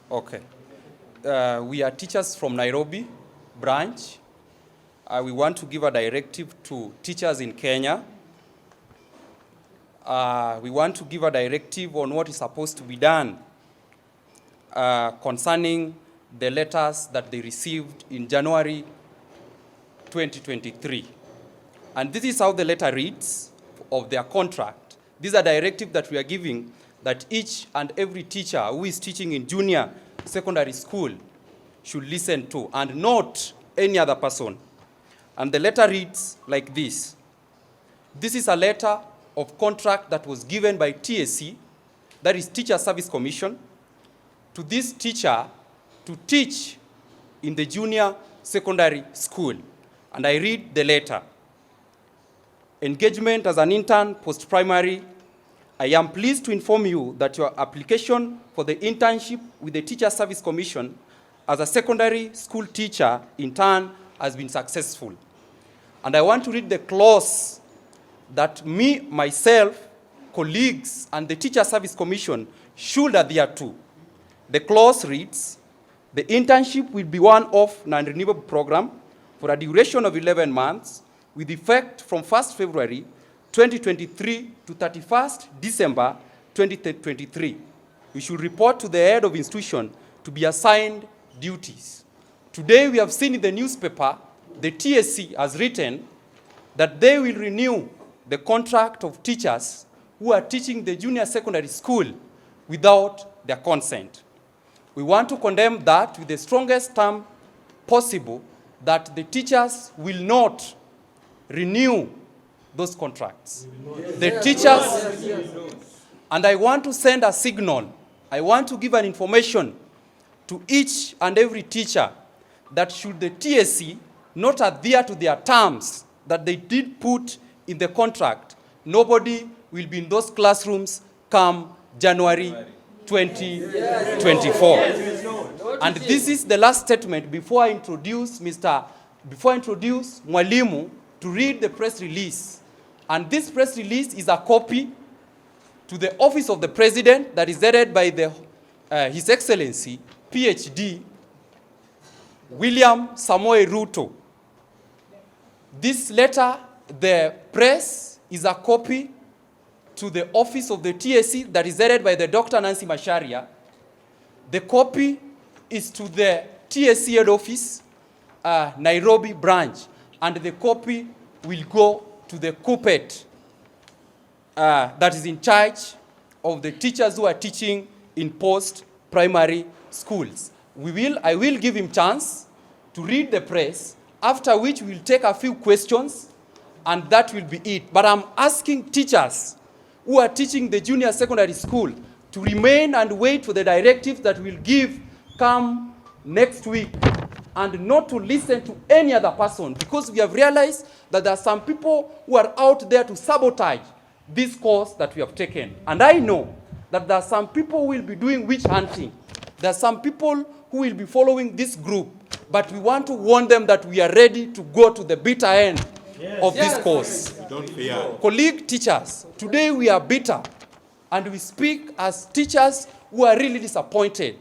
Okay. We are teachers from Nairobi branch. We want to give a directive to teachers in Kenya. We want to give a directive on what is supposed to be done concerning the letters that they received in January 2023. And this is how the letter reads of their contract. These are directives that we are giving that each and every teacher who is teaching in junior secondary school should listen to, and not any other person. And the letter reads like this. This is a letter of contract that was given by TSC, that is Teacher Service Commission, to this teacher to teach in the junior secondary school. And I read the letter. Engagement as an intern post-primary. I am pleased to inform you that your application for the internship with the Teacher Service Commission as a secondary school teacher intern has been successful. And I want to read the clause that me, myself, colleagues, and the Teacher Service Commission should adhere to. The clause reads, the internship will be one-off non-renewable program for a duration of 11 months with effect from 1st February 2023 to 31st December 2023. You should report to the head of institution to be assigned duties. Today we have seen in the newspaper, the TSC has written that they will renew the contract of teachers who are teaching the junior secondary school without their consent. We want to condemn that with the strongest term possible, that the teachers will not renew those contracts. The teachers, and I want to send a signal. I want to give an information to each and every teacher that should the TSC not adhere to their terms that they did put in the contract, nobody will be in those classrooms come January 2024. And this is the last statement before I introduce Mwalimu to read the press release. And this press release is a copy to the Office of the President that is headed by His Excellency, PhD, William Samoei Ruto. This letter, the press, is a copy to the Office of the TSC that is headed by the Dr. Nancy Macharia. The copy is to the TSC head office, Nairobi branch, and the copy will go to the CUPET that is in charge of the teachers who are teaching in post-primary schools. I will give him chance to read the press, after which we'll take a few questions, and that will be it. But I'm asking teachers who are teaching the junior secondary school to remain and wait for the directives that we'll give come next week, and not to listen to any other person, because we have realized that there are some people who are out there to sabotage this course that we have taken. And I know that there are some people who will be doing witch hunting. There are some people who will be following this group, but we want to warn them that we are ready to go to the bitter end of this course. Don't fear. Colleague teachers, today we are bitter, and we speak as teachers who are really disappointed,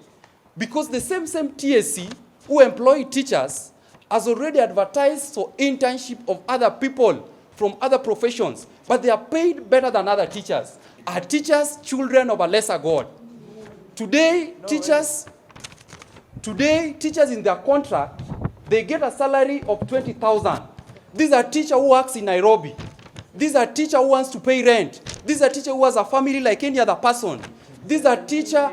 because the same TSC who employ teachers has already advertised for internship of other people from other professions, but they are paid better than other teachers. Are teachers children of a lesser God? Today, teachers in their contract, they get a salary of 20,000. These are teachers who works in Nairobi. These are teachers who wants to pay rent. These are teachers who has a family like any other person. These are teachers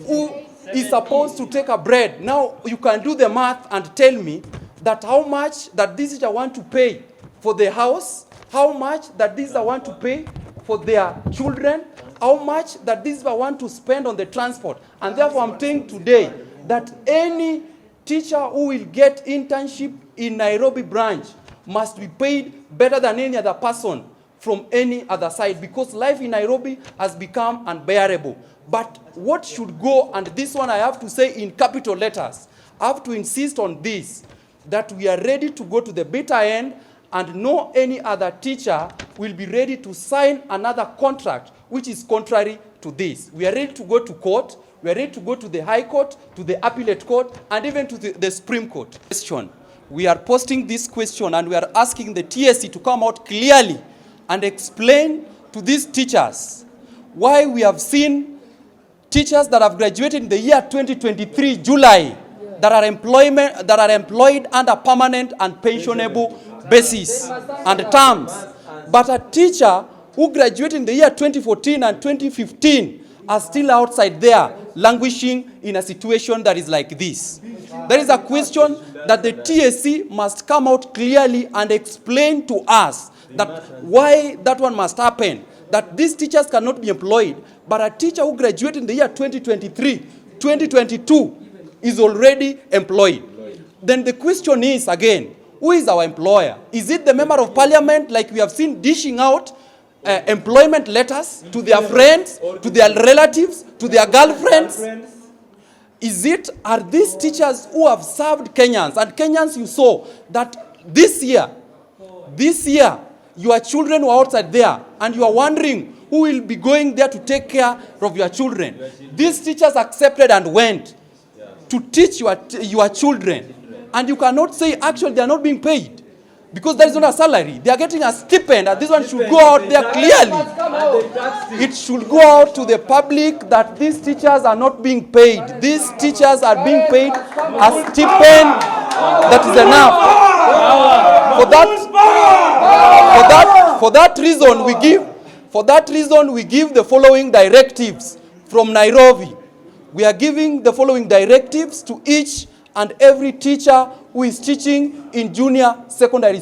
who is supposed to take a bread. Now you can do the math and tell me that how much that this teacher want to pay for the house, how much that this want to pay for their children, how much that this want to spend on the transport. And therefore I'm saying today that any teacher who will get internship in Nairobi branch must be paid better than any other person from any other side, because life in Nairobi has become unbearable. But what should go, and this one I have to say in capital letters, I have to insist on this, that we are ready to go to the bitter end, and no any other teacher will be ready to sign another contract which is contrary to this. We are ready to go to court. We are ready to go to the High Court, to the Appellate Court, and even to the Supreme Court. Question. We are posting this question and we are asking the TSC to come out clearly and explain to these teachers why we have seen teachers that have graduated in the year 2023, July, that are employed under permanent and pensionable basis and terms. But a teacher who graduated in the year 2014 and 2015 are still outside there, languishing in a situation that is like this. There is a question that the TSC must come out clearly and explain to us that why that one must happen, that these teachers cannot be employed, but a teacher who graduated in the year 2023, 2022 is already employed. Then the question is again, who is our employer? Is it the member of parliament, like we have seen dishing out employment letters to their friends, to their relatives, to their girlfriends? Are these teachers who have served Kenyans? And Kenyans, you saw that this year, your children were outside there, and you are wondering who will be going there to take care of your children. These teachers accepted and went to teach your children. And you cannot say, actually, they are not being paid, because there is not a salary. They are getting a stipend, and this one should go out there clearly. It should go out to the public that these teachers are not being paid. These teachers are being paid a stipend that is enough. For that reason, we give the following directives from Nairobi. We are giving the following directives to each and every teacher who is teaching in junior secondary